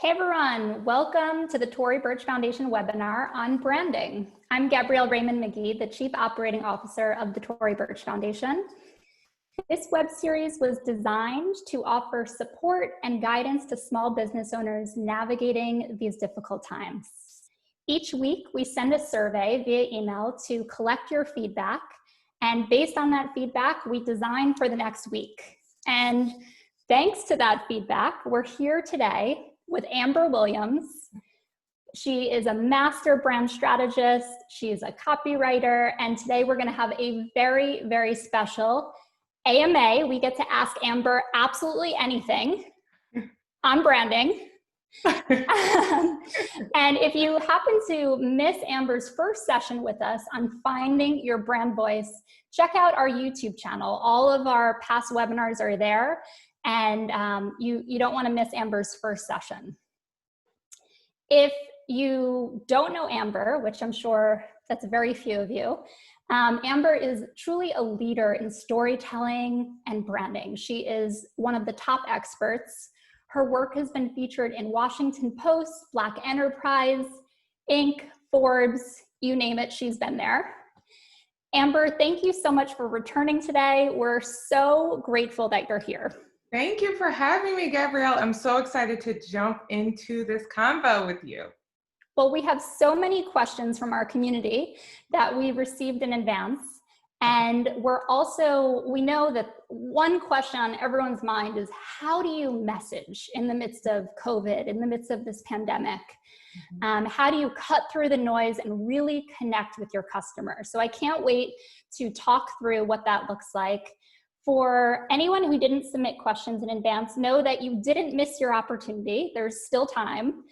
Hey everyone, welcome to the Tory Burch Foundation webinar on branding. I'm Gabrielle Raymond McGee, the Chief Operating Officer of the Tory Burch Foundation. This web series was designed to offer support and guidance to small business owners navigating these difficult times. Each week, we send a survey via email to collect your feedback, and based on that feedback, we design for the next week. And thanks to that feedback, we're here today with Amber Williams. She is a master brand strategist, she's a copywriter, and today we're gonna have a very, very special AMA. We get to ask Amber absolutely anything on branding. And if you happen to miss Amber's first session with us on finding your brand voice, check out our YouTube channel. All of our past webinars are there, and you don't want to miss Amber's first session. If you don't know Amber, which I'm sure that's very few of you, Amber is truly a leader in storytelling and branding. She is one of the top experts. Her work has been featured in Washington Post, Black Enterprise, Inc., Forbes, you name it, she's been there. Amber, thank you so much for returning today. We're so grateful that you're here. Thank you for having me, Gabrielle. I'm so excited to jump into this convo with you. Well, we have so many questions from our community that we received in advance. And we know that one question on everyone's mind is, how do you message in the midst of COVID, in the midst of this pandemic? How do you cut through the noise and really connect with your customers? So I can't wait to talk through what that looks like. For anyone who didn't submit questions in advance, know that you didn't miss your opportunity. There's still time.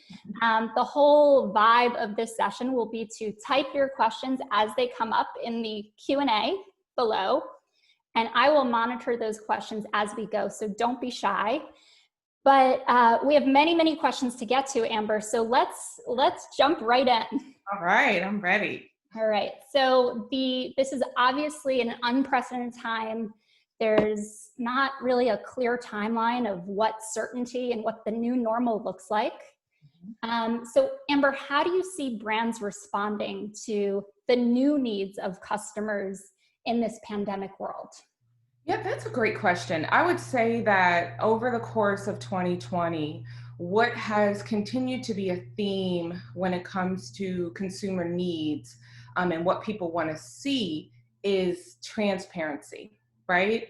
The whole vibe of this session will be to type your questions as they come up in the Q&A below, and I will monitor those questions as we go, so don't be shy. But we have many, many questions to get to, Amber, so let's jump right in. All right, I'm ready. All right, so this is obviously an unprecedented time. There's not really a clear timeline of what certainty and what the new normal looks like. So Amber, how do you see brands responding to the new needs of customers in this pandemic world? Yeah, that's a great question. I would say that over the course of 2020, what has continued to be a theme when it comes to consumer needs and what people want to see is transparency. Right?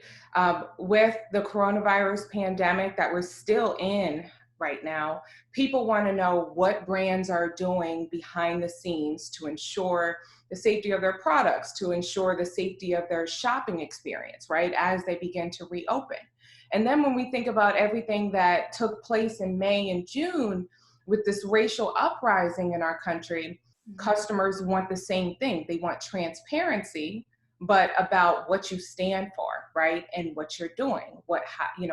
With the coronavirus pandemic that we're still in right now, people want to know what brands are doing behind the scenes to ensure the safety of their products, to ensure the safety of their shopping experience, right, as they begin to reopen. And then when we think about everything that took place in May and June with this racial uprising in our country, customers want the same thing. They want transparency, but about what you stand for, right? And what you're doing.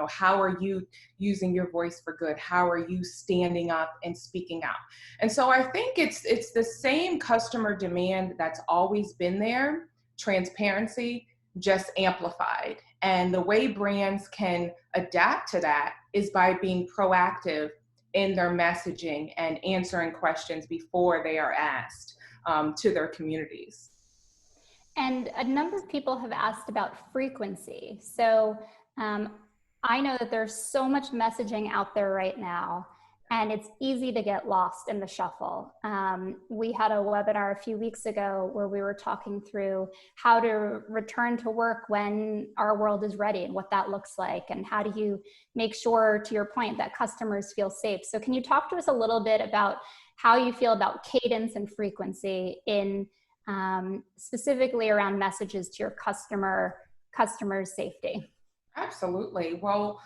How are you using your voice for good? How are you standing up and speaking out? And so I think it's the same customer demand that's always been there, transparency, just amplified. And the way brands can adapt to that is by being proactive in their messaging and answering questions before they are asked to their communities. And a number of people have asked about frequency. So I know that there's so much messaging out there right now, and it's easy to get lost in the shuffle. We had a webinar a few weeks ago where we were talking through how to return to work when our world is ready and what that looks like, and how do you make sure, to your point, that customers feel safe. So can you talk to us a little bit about how you feel about cadence and frequency in specifically around messages to your customers' safety? Absolutely. Well,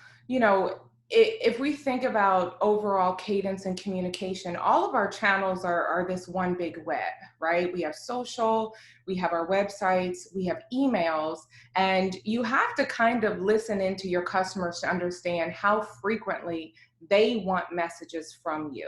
if we think about overall cadence and communication, all of our channels are this one big web, right? We have social, we have our websites, we have emails, and you have to kind of listen into your customers to understand how frequently they want messages from you.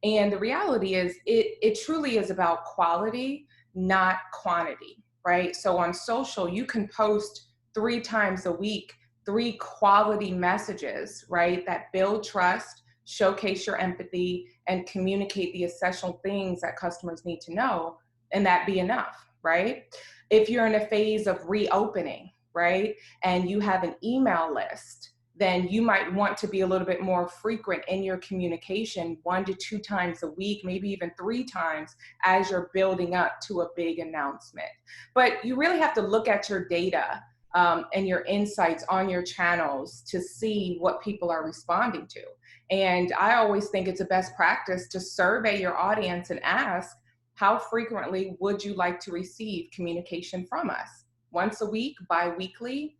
And the reality is it truly is about quality, not quantity, right? So on social, you can post 3 times a week, 3 quality messages, right, that build trust, showcase your empathy, and communicate the essential things that customers need to know, and that be enough, right? If you're in a phase of reopening, right, and you have an email list, then you might want to be a little bit more frequent in your communication, 1 to 2 times a week, maybe even 3 times as you're building up to a big announcement. But you really have to look at your data and your insights on your channels to see what people are responding to. And I always think it's a best practice to survey your audience and ask, how frequently would you like to receive communication from us? Once a week, bi-weekly?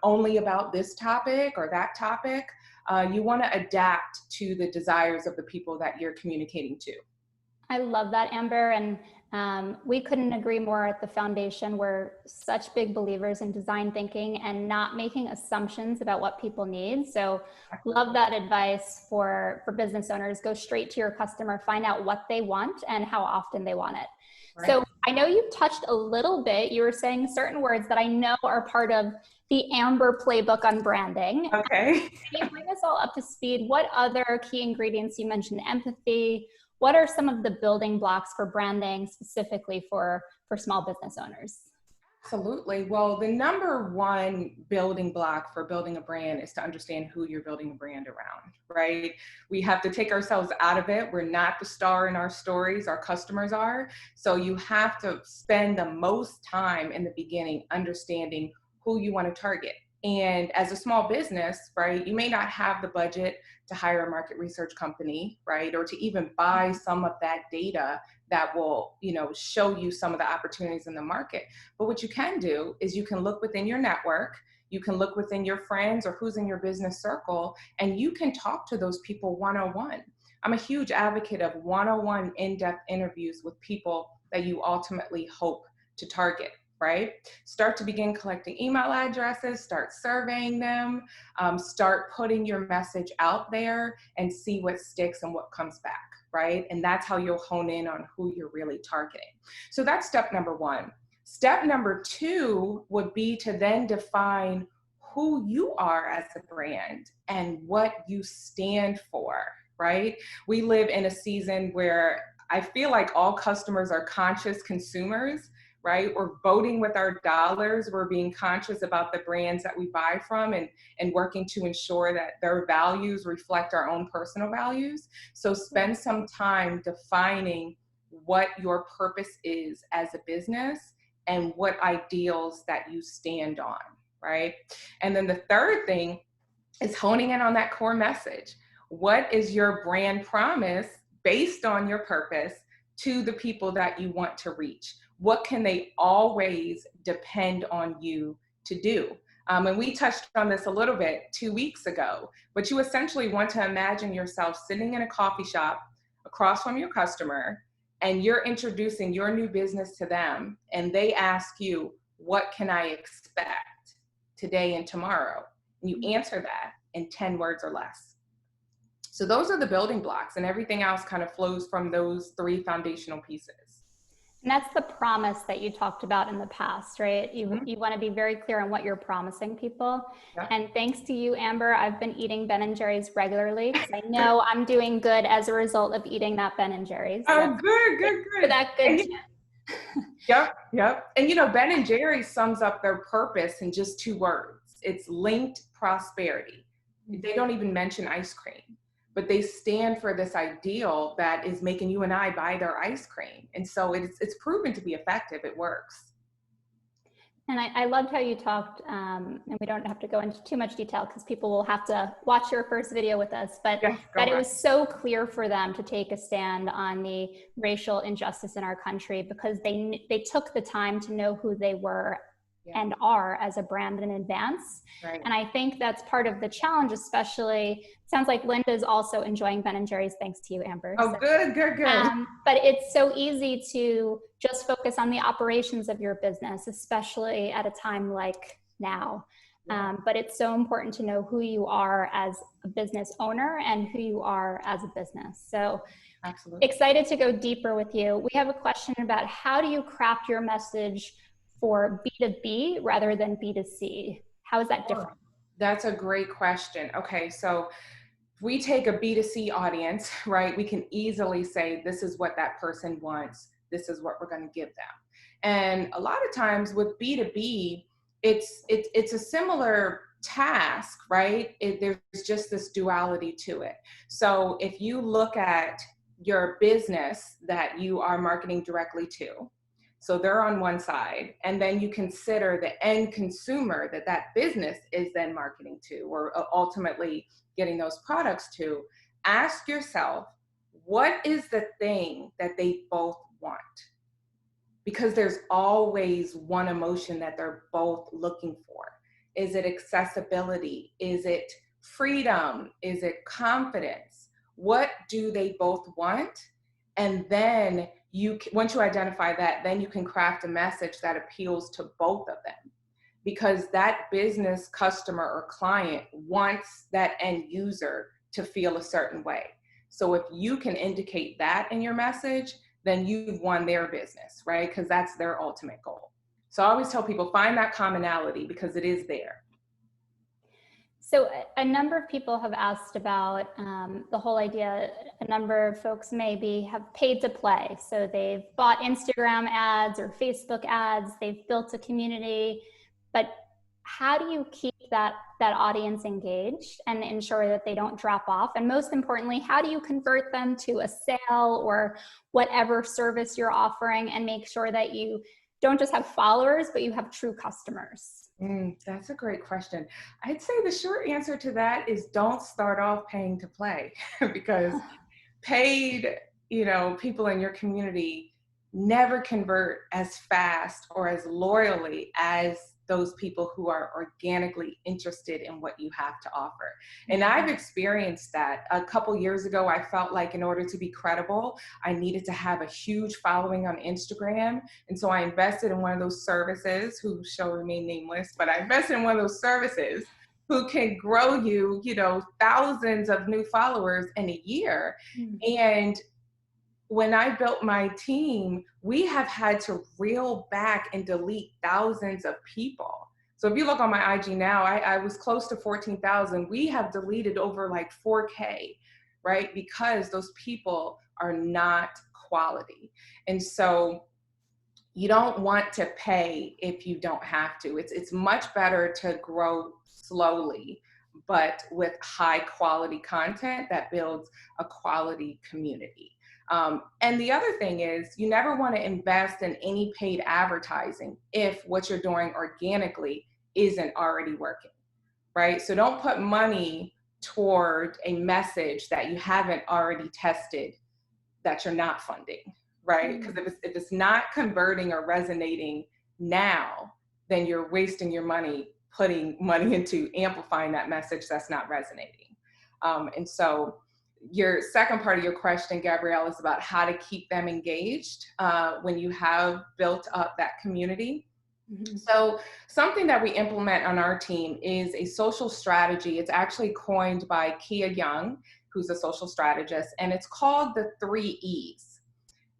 Only about this topic or that topic? You want to adapt to the desires of the people that you're communicating to. I love that, Amber. And we couldn't agree more at the foundation. We're such big believers in design thinking and not making assumptions about what people need. So love that advice for business owners. Go straight to your customer, find out what they want and how often they want it. Right. So I know you touched a little bit, you were saying certain words that I know are part of the Amber playbook on branding. Okay. Can you bring us all up to speed? What other key ingredients? You mentioned empathy. What are some of the building blocks for branding specifically for small business owners? Absolutely. Well, the number one building block for building a brand is to understand who you're building a brand around, right? We have to take ourselves out of it. We're not the star in our stories, our customers are. So you have to spend the most time in the beginning understanding who you want to target. And as a small business, right, you may not have the budget to hire a market research company, right, or to even buy some of that data that will, show you some of the opportunities in the market. But what you can do is you can look within your network, you can look within your friends or who's in your business circle, and you can talk to those people one-on-one. I'm a huge advocate of one-on-one in-depth interviews with people that you ultimately hope to target. Right? Start to begin collecting email addresses, start surveying them, start putting your message out there and see what sticks and what comes back, right? And that's how you'll hone in on who you're really targeting. So that's step number one. Step number two would be to then define who you are as a brand and what you stand for, right? We live in a season where I feel like all customers are conscious consumers, right? We're voting with our dollars. We're being conscious about the brands that we buy from and working to ensure that their values reflect our own personal values. So spend some time defining what your purpose is as a business and what ideals that you stand on, right? And then the third thing is honing in on that core message. What is your brand promise based on your purpose to the people that you want to reach? What can they always depend on you to do? And we touched on this a little bit 2 weeks ago, but you essentially want to imagine yourself sitting in a coffee shop across from your customer, and you're introducing your new business to them, and they ask you, what can I expect today and tomorrow? And you answer that in 10 words or less. So those are the building blocks, and everything else kind of flows from those 3 foundational pieces. And that's the promise that you talked about in the past, right? You want to be very clear on what you're promising people. Yeah. And thanks to you, Amber, I've been eating Ben & Jerry's regularly because I know I'm doing good as a result of eating that Ben & Jerry's. So oh, good. For that good tip. Yep. And Ben & Jerry's sums up their purpose in just 2 words. It's linked prosperity. They don't even mention ice cream, but they stand for this ideal that is making you and I buy their ice cream. And so it's proven to be effective. It works. And I loved how you talked, and we don't have to go into too much detail because people will have to watch your first video with us, but that it was so clear for them to take a stand on the racial injustice in our country because they took the time to know who they were and are as a brand in advance. Right. And I think that's part of the challenge, especially, sounds like Linda's also enjoying Ben & Jerry's, thanks to you, Amber. Oh, so, good. But it's so easy to just focus on the operations of your business, especially at a time like now. But it's so important to know who you are as a business owner and who you are as a business. So absolutely excited to go deeper with you. We have a question about how do you craft your message for B2B rather than B2C? How is that different? That's a great question. Okay, so we take a B2C audience, right? We can easily say, this is what that person wants. This is what we're going to give them. And a lot of times with B2B, it's a similar task, right? There's just this duality to it. So if you look at your business that you are marketing directly to, so they're on one side, and then you consider the end consumer that that business is then marketing to, or ultimately getting those products to, ask yourself, what is the thing that they both want? Because there's always one emotion that they're both looking for. Is it accessibility? Is it freedom? Is it confidence? What do they both want? And then once you identify that, then you can craft a message that appeals to both of them, because that business customer or client wants that end user to feel a certain way. So if you can indicate that in your message, then you've won their business, right? Because that's their ultimate goal. So I always tell people, find that commonality, because it is there. So a number of people have asked about the whole idea. A number of folks maybe have paid to play. So they've bought Instagram ads or Facebook ads, they've built a community, but how do you keep that audience engaged and ensure that they don't drop off? And most importantly, how do you convert them to a sale or whatever service you're offering, and make sure that you don't just have followers, but you have true customers? That's a great question. I'd say the short answer to that is don't start off paying to play, because paid, people in your community never convert as fast or as loyally as those people who are organically interested in what you have to offer. And I've experienced that. A couple years ago, I felt like in order to be credible, I needed to have a huge following on Instagram. And so I invested in one of those services, who shall remain nameless, but I invested in one of those services who can grow you, thousands of new followers in a year. And when I built my team, we have had to reel back and delete thousands of people. So if you look on my IG now, I was close to 14,000. We have deleted over like 4K, right? Because those people are not quality. And so you don't want to pay if you don't have to. It's much better to grow slowly, but with high quality content that builds a quality community. And the other thing is, you never want to invest in any paid advertising if what you're doing organically isn't already working, right? So don't put money toward a message that you haven't already tested that you're not funding, right? Because if it's not converting or resonating now, then you're wasting your money putting money into amplifying that message that's not resonating. And so your second part of your question, Gabrielle, is about how to keep them engaged when you have built up that community. So something that we implement on our team is a social strategy. It's actually coined by Kia Young, who's a social strategist, and it's called the 3 E's.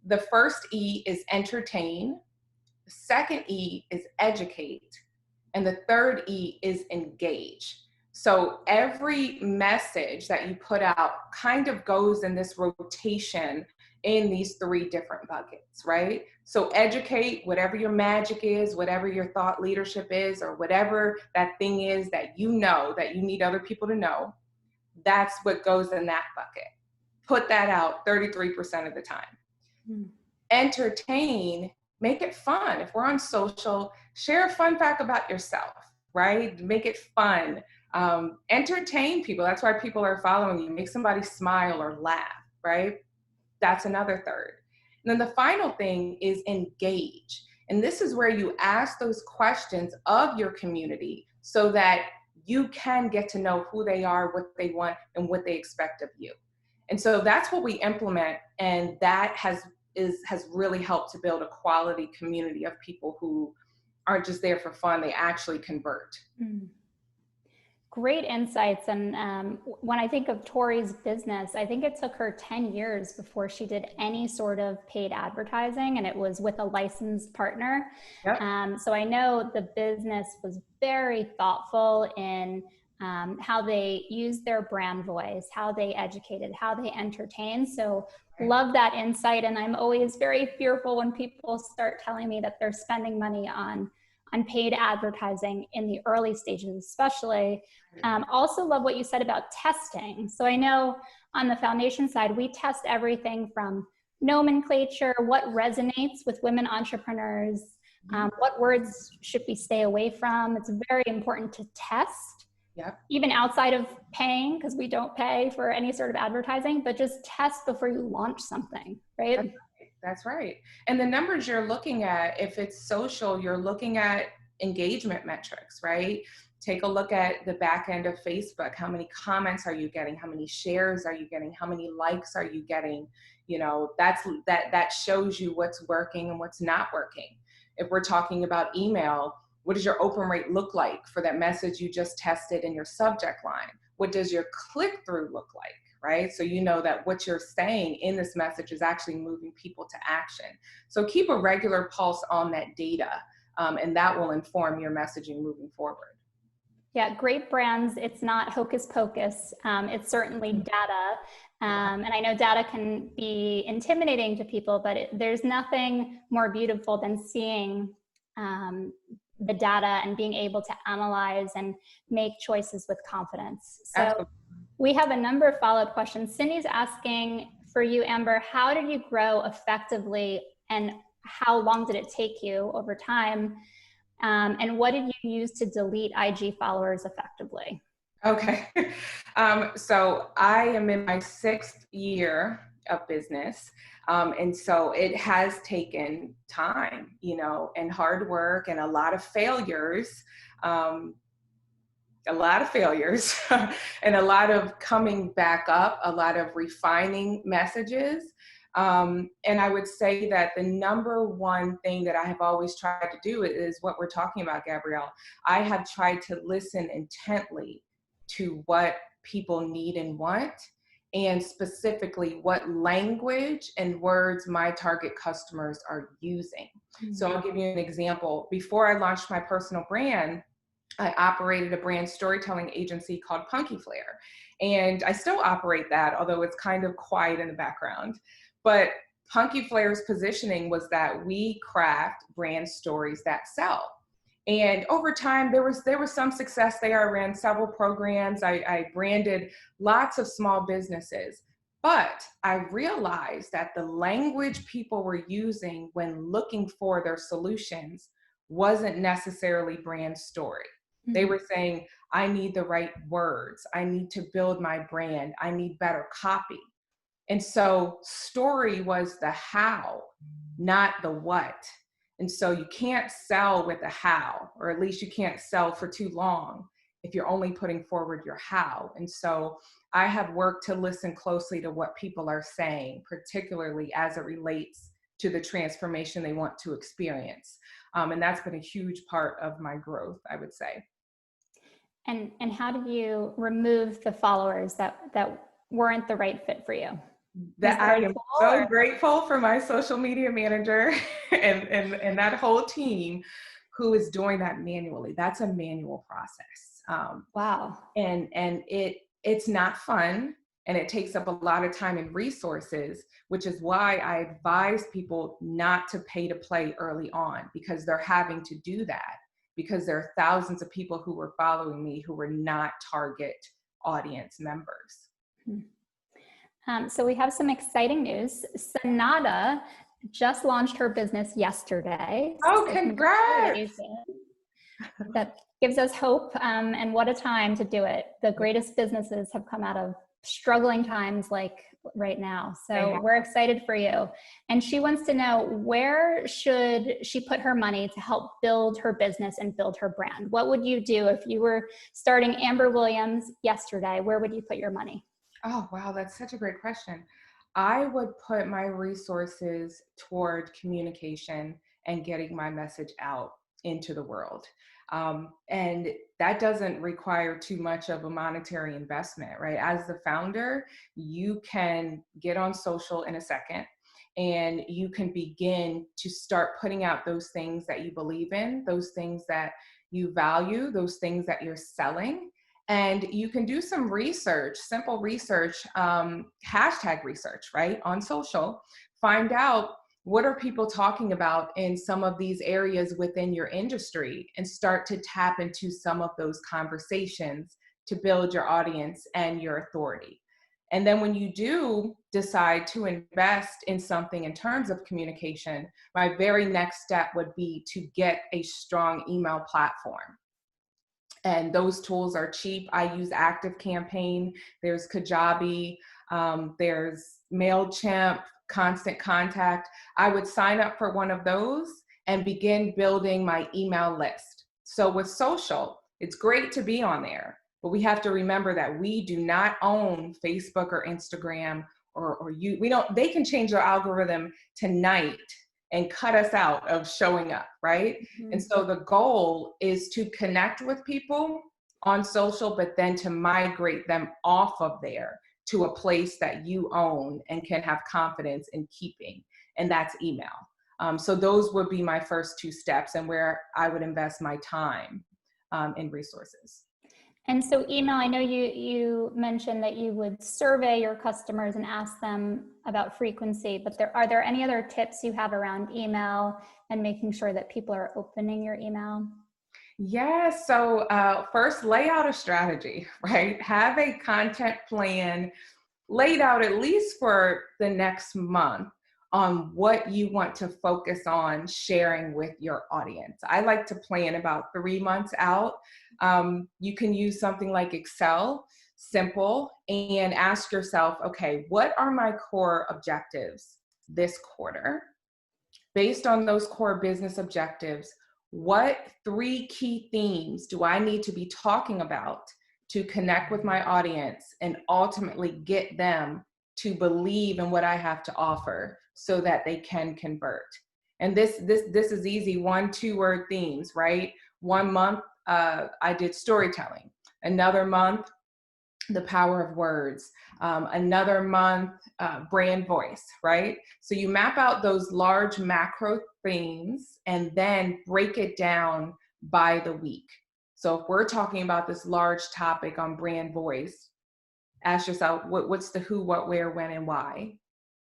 The first E is entertain, the second E is educate, and the third E is engage. So every message that you put out kind of goes in this rotation in these 3 different buckets, right? So educate, whatever your magic is, whatever your thought leadership is, or whatever that thing is that you know that you need other people to know, that's what goes in that bucket. Put that out 33% of the time. Entertain, make it fun. If we're on social, share a fun fact about yourself, right? Make it fun. Entertain people. That's why people are following you. Make somebody smile or laugh, right? That's another third. And then the final thing is engage. And this is where you ask those questions of your community so that you can get to know who they are, what they want, and what they expect of you. And so that's what we implement. And that has really helped to build a quality community of people who aren't just there for fun, they actually convert. Great insights. And when I think of Tory's business, I think it took her 10 years before she did any sort of paid advertising, and it was with a licensed partner. Yep. So I know the business was very thoughtful in how they use their brand voice, how they educated, how they entertain. So love that insight. And I'm always very fearful when people start telling me that they're spending money on paid advertising in the early stages, especially. Also love what you said about testing. So I know on the foundation side, we test everything from nomenclature, what resonates with women entrepreneurs, what words should we stay away from. It's very important to test, even outside of paying, because we don't pay for any sort of advertising, but just test before you launch something, right? That's right. And the numbers you're looking at, if it's social, you're looking at engagement metrics, right? Take a look at the back end of Facebook. How many comments are you getting? How many shares are you getting? How many likes are you getting? You know, that shows you what's working and what's not working. If we're talking about email, what does your open rate look like for that message you just tested in your subject line? What does your click-through look like? Right? So you know that what you're saying in this message is actually moving people to action. So keep a regular pulse on that data, and that will inform your messaging moving forward. Yeah, great brands. It's not hocus pocus. It's certainly data. And I know data can be intimidating to people, but there's nothing more beautiful than seeing the data and being able to analyze and make choices with confidence. So Absolutely. We have a number of follow-up questions. Cindy's asking for you, Amber, how did you grow effectively and how long did it take you over time? And what did you use to delete IG followers effectively? Okay. So I am in my 6th year of business. And so it has taken time, you know, and hard work and a lot of failures. And a lot of coming back up, a lot of refining messages. And I would say that the number one thing that I have always tried to do is what we're talking about, Gabrielle. I have tried to listen intently to what people need and want, and specifically what language and words my target customers are using. Mm-hmm. So I'll give you an example. Before I launched my personal brand, I operated a brand storytelling agency called Punky Flare. And I still operate that, although it's kind of quiet in the background. But Punky Flare's positioning was that we craft brand stories that sell. And over time, there was some success there. I ran several programs. I branded lots of small businesses. But I realized that the language people were using when looking for their solutions wasn't necessarily brand story. They were saying, I need the right words. I need to build my brand. I need better copy. And so story was the how, not the what. And so you can't sell with a how, or at least you can't sell for too long if you're only putting forward your how. And so I have worked to listen closely to what people are saying, particularly as it relates to the transformation they want to experience. And that's been a huge part of my growth, I would say. And how did you remove the followers that weren't the right fit for you? That I am so grateful for my social media manager and that whole team who is doing that manually. That's a manual process. Wow. And it's not fun, and it takes up a lot of time and resources, which is why I advise people not to pay to play early on, because they're having to do that, because there are thousands of people who were following me who were not target audience members. So we have some exciting news. Sonata just launched her business yesterday. Oh, so congrats! That gives us hope, and what a time to do it. The greatest businesses have come out of struggling times like right now. So we're excited for you. And she wants to know, where should she put her money to help build her business and build her brand? What would you do if you were starting Amber Williams yesterday? Where would you put your money? Oh, wow. That's such a great question. I would put my resources toward communication and getting my message out into the world. And that doesn't require too much of a monetary investment, right? As the founder, you can get on social in a second, and you can begin to start putting out those things that you believe in, those things that you value, those things that you're selling. And you can do some research, simple research, hashtag research, right, on social. Find out what are people talking about in some of these areas within your industry, and start to tap into some of those conversations to build your audience and your authority. And then when you do decide to invest in something in terms of communication, my very next step would be to get a strong email platform. And those tools are cheap. I use ActiveCampaign, there's Kajabi, there's MailChimp, Constant Contact. I would sign up for one of those and begin building my email list. So with social, it's great to be on there, but we have to remember that we do not own Facebook or Instagram or you. We don't. They can change their algorithm tonight and cut us out of showing up, right? Mm-hmm. And so the goal is to connect with people on social, but then to migrate them off of there to a place that you own and can have confidence in keeping, and that's email. So those would be my first two steps, and where I would invest my time and resources. And so email, I know you mentioned that you would survey your customers and ask them about frequency, but are there any other tips you have around email and making sure that people are opening your email? Yes. So first, lay out a strategy, right? Have a content plan laid out at least for the next month on what you want to focus on sharing with your audience. I like to plan about 3 months out. You can use something like Excel, simple, and ask yourself, okay, what are my core objectives this quarter? Based on those core business objectives, what 3 key themes do I need to be talking about to connect with my audience and ultimately get them to believe in what I have to offer so that they can convert? And this is easy, 1-2 word themes, right? 1 month, I did storytelling. Another month, the power of words. Another month, brand voice, right? So you map out those large macro themes and then break it down by the week. So if we're talking about this large topic on brand voice, ask yourself, what's the who, what, where, when, and why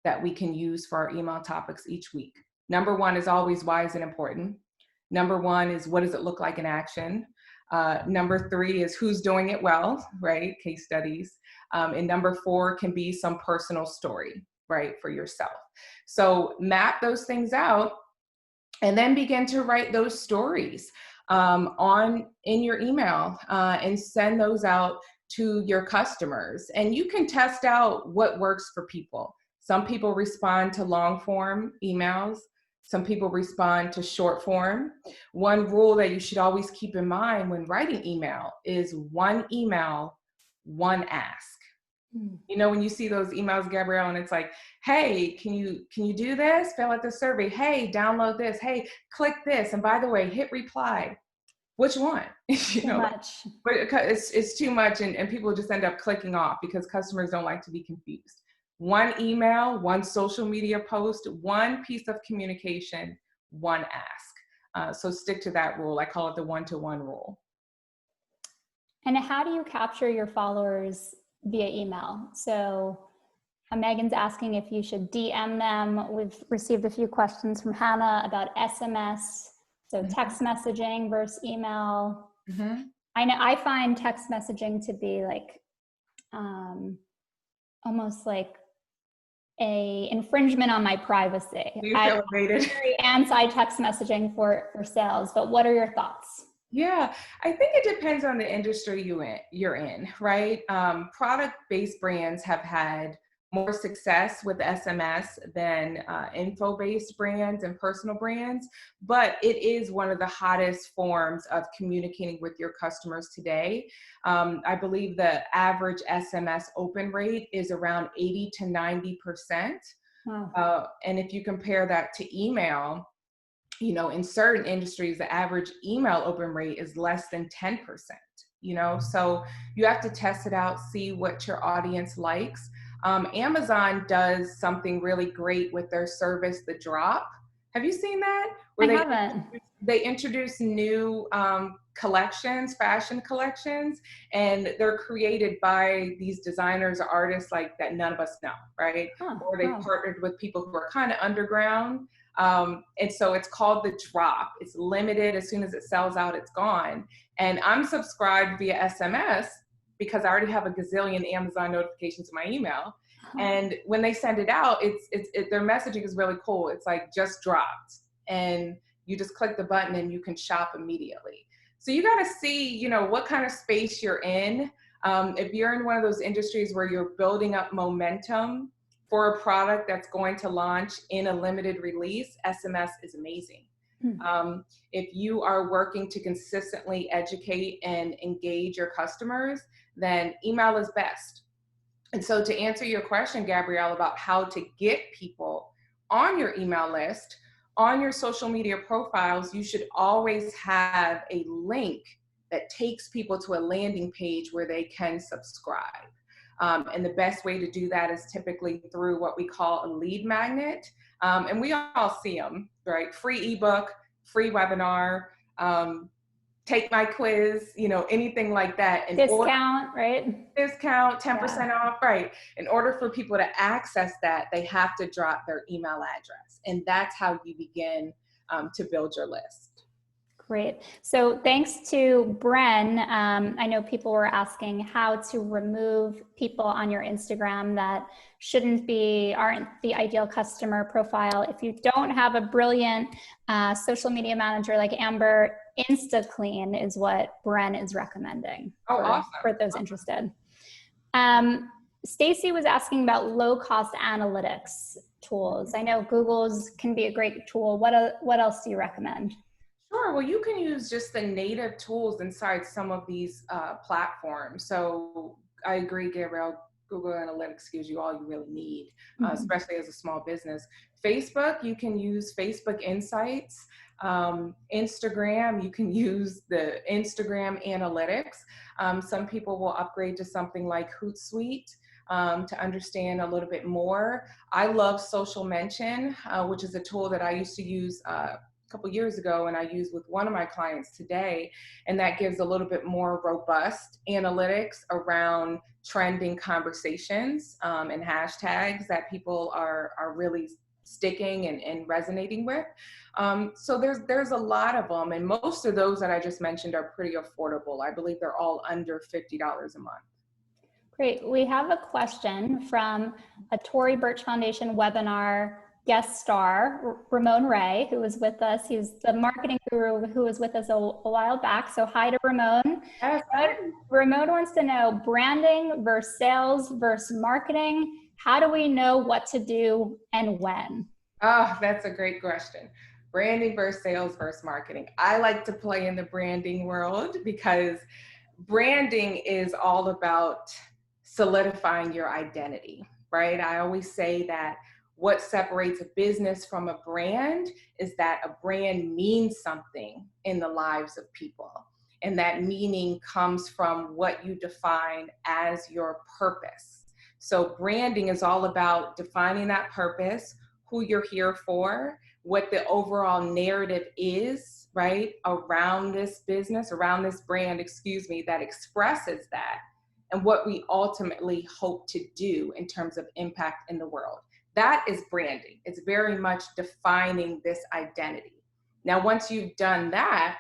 that we can use for our email topics each week? Number 1 is always, why is it important? Number 1 is, what does it look like in action? Number 3 is, who's doing it well, right? Case studies. And number 4 can be some personal story, right, for yourself. So map those things out and then begin to write those stories in your email and send those out to your customers. And you can test out what works for people. Some people respond to long form emails. Some people respond to short form. One rule that you should always keep in mind when writing email is 1 email, 1 ask. You know, when you see those emails, Gabrielle, and it's like, hey, can you do this? Fill out the survey. Hey, download this. Hey, click this. And by the way, hit reply. Which one? Too much. But it's too much, and people just end up clicking off because customers don't like to be confused. 1 email, 1 social media post, 1 piece of communication, 1 ask. So stick to that rule. I call it the 1-to-1 rule. And how do you capture your followers via email? So Megan's asking if you should DM them. We've received a few questions from Hannah about SMS. So text messaging versus email. Mm-hmm. I find text messaging to be like almost like a infringement on my privacy. I'm very anti-text messaging for sales, but what are your thoughts? Yeah, I think it depends on the industry you're in, right? Product-based brands have had more success with SMS than info-based brands and personal brands, but it is one of the hottest forms of communicating with your customers today. I believe the average SMS open rate is around 80 to 90%. Wow. And if you compare that to email, you know, in certain industries, the average email open rate is less than 10%, you know, so you have to test it out, see what your audience likes. Amazon does something really great with their service, The Drop. Have you seen that? I Where haven't. they introduce new collections, fashion collections, and they're created by these designers or artists like that none of us know, right? Huh. Or they Wow. partnered with people who are kind of underground. And so it's called the drop. It's limited. As soon as it sells out, it's gone. And I'm subscribed via SMS because I already have a gazillion Amazon notifications in my email. And when they send it out, their messaging is really cool. It's like just dropped, and you just click the button and you can shop immediately. So you got to see, you know, what kind of space you're in. If you're in one of those industries where you're building up momentum for a product that's going to launch in a limited release, SMS is amazing. If you are working to consistently educate and engage your customers, then email is best. And so to answer your question, Gabrielle, about how to get people on your email list, on your social media profiles, you should always have a link that takes people to a landing page where they can subscribe. And the best way to do that is typically through what we call a lead magnet. And we all see them, right? Free ebook, free webinar, take my quiz, you know, anything like that. Discount, right? Discount, 10% off, right? In order for people to access that, they have to drop their email address. And that's how you begin to build your list. Great. So thanks to Bren, I know people were asking how to remove people on your Instagram that aren't the ideal customer profile. If you don't have a brilliant social media manager like Amber, InstaClean is what Bren is recommending for those interested. Stacy was asking about low-cost analytics tools. I know Google's can be a great tool. What else do you recommend? Sure. Well, you can use just the native tools inside some of these platforms. So I agree, Gabrielle, Google Analytics gives you all you really need, especially as a small business. Facebook, you can use Facebook Insights. Instagram, you can use the Instagram Analytics. Some people will upgrade to something like Hootsuite to understand a little bit more. I love Social Mention, which is a tool that I used to use a couple years ago, and I use with one of my clients today, and that gives a little bit more robust analytics around trending conversations and hashtags that people are really sticking and resonating with. So there's a lot of them, and most of those that I just mentioned are pretty affordable. I believe they're all under $50 a month. Great. We have a question from a Tory Burch Foundation webinar guest star, Ramon Ray, who was with us. He's the marketing guru who was with us a while back. So hi to Ramon. Ramon wants to know branding versus sales versus marketing. How do we know what to do and when? Oh, that's a great question. Branding versus sales versus marketing. I like to play in the branding world because branding is all about solidifying your identity, right? I always say that what separates a business from a brand is that a brand means something in the lives of people. And that meaning comes from what you define as your purpose. So branding is all about defining that purpose, who you're here for, what the overall narrative is, right, around this business, around this brand, that expresses that, and what we ultimately hope to do in terms of impact in the world. That is branding. It's very much defining this identity. Now, once you've done that,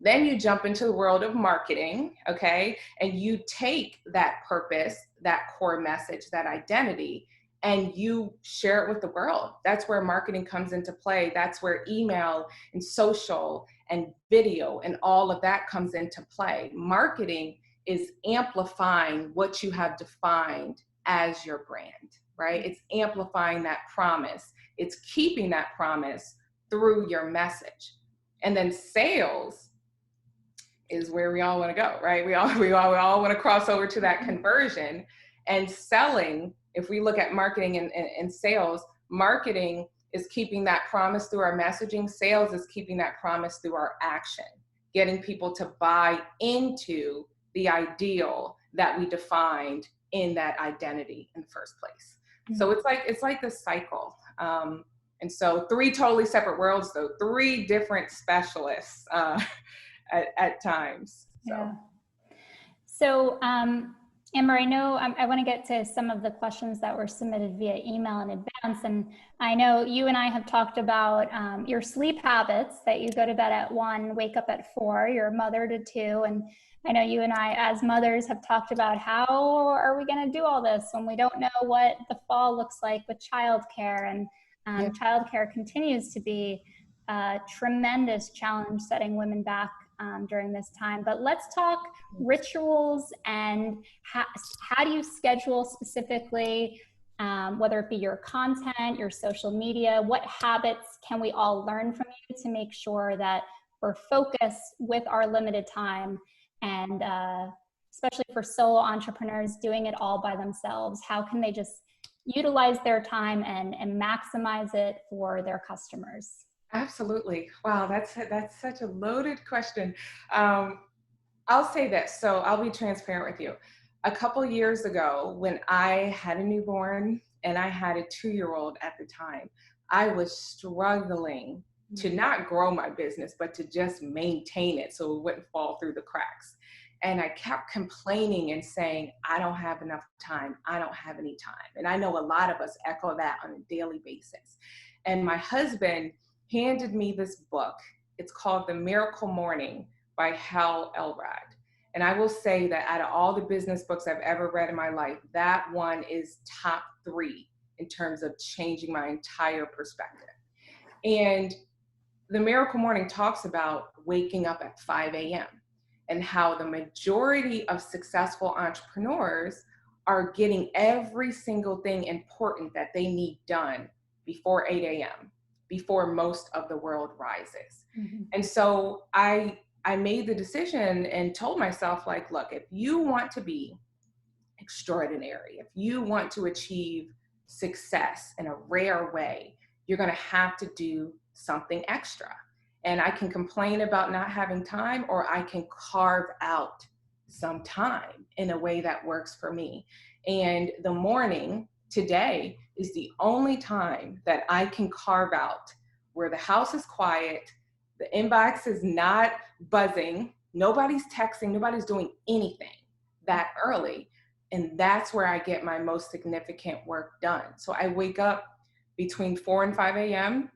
then you jump into the world of marketing, okay? And you take that purpose, that core message, that identity, and you share it with the world. That's where marketing comes into play. That's where email and social and video and all of that comes into play. Marketing is amplifying what you have defined as your brand, right? It's amplifying that promise. It's keeping that promise through your message. And then sales is where we all want to go, right? We all want to cross over to that conversion. And selling, if we look at marketing and sales, marketing is keeping that promise through our messaging. Sales is keeping that promise through our action, getting people to buy into the ideal that we defined in that identity in the first place. Mm-hmm. So it's like this cycle. And so 3 totally separate worlds, though, 3 different specialists at times. So. Yeah. So, Amber, I know I want to get to some of the questions that were submitted via email in advance. And I know you and I have talked about your sleep habits, that you go to bed at 1, wake up at 4, you're a mother to 2. And I know you and I, as mothers, have talked about how are we going to do all this when we don't know what the fall looks like with childcare. And childcare continues to be a tremendous challenge setting women back during this time. But let's talk rituals and how do you schedule specifically, whether it be your content, your social media, what habits can we all learn from you to make sure that we're focused with our limited time, and especially for solo entrepreneurs doing it all by themselves, how can they just utilize their time and maximize it for their customers? Absolutely. Wow, that's such a loaded question. I'll say this, so I'll be transparent with you. A couple years ago, when I had a newborn and I had a 2-year-old at the time, I was struggling to not grow my business, but to just maintain it so it wouldn't fall through the cracks. And I kept complaining and saying, I don't have enough time. I don't have any time. And I know a lot of us echo that on a daily basis. And my husband handed me this book. It's called The Miracle Morning by Elrad. And I will say that out of all the business books I've ever read in my life, that one is top 3 in terms of changing my entire perspective. And The Miracle Morning talks about waking up at 5 a.m. and how the majority of successful entrepreneurs are getting every single thing important that they need done before 8 a.m., before most of the world rises. Mm-hmm. And so I made the decision and told myself, like, look, if you want to be extraordinary, if you want to achieve success in a rare way, you're going to have to do something extra. And I can complain about not having time, or I can carve out some time in a way that works for me. And the morning today is the only time that I can carve out where the house is quiet, the inbox is not buzzing, nobody's texting, nobody's doing anything that early. And that's where I get my most significant work done. So I wake up between 4 and 5 a.m.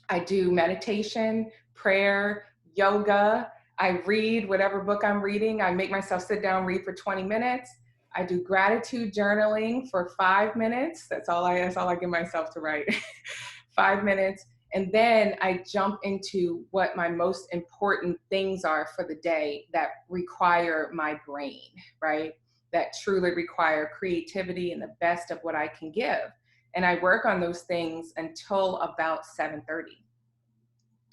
I do meditation, prayer, yoga. I read whatever book I'm reading. I make myself sit down, read for 20 minutes. I do gratitude journaling for 5 minutes. That's all I give myself to write. 5 minutes. And then I jump into what my most important things are for the day that require my brain, right? That truly require creativity and the best of what I can give. And I work on those things until about 7:30.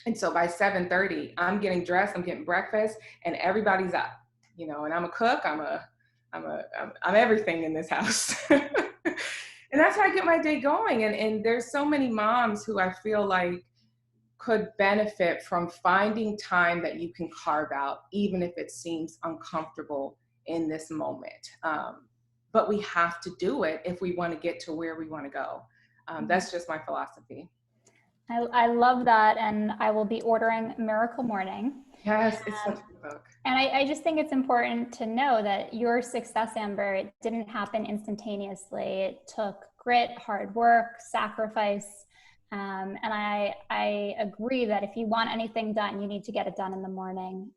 And so by 7:30, I'm getting dressed, I'm getting breakfast, and everybody's up, you know, and I'm a cook, I'm everything in this house. And that's how I get my day going. And there's so many moms who I feel like could benefit from finding time that you can carve out, even if it seems uncomfortable in this moment. But we have to do it if we want to get to where we want to go. That's just my philosophy. I love that, and I will be ordering Miracle Morning. Yes, it's such a good book. And I just think it's important to know that your success, Amber, it didn't happen instantaneously. It took grit, hard work, sacrifice. And I agree that if you want anything done, you need to get it done in the morning,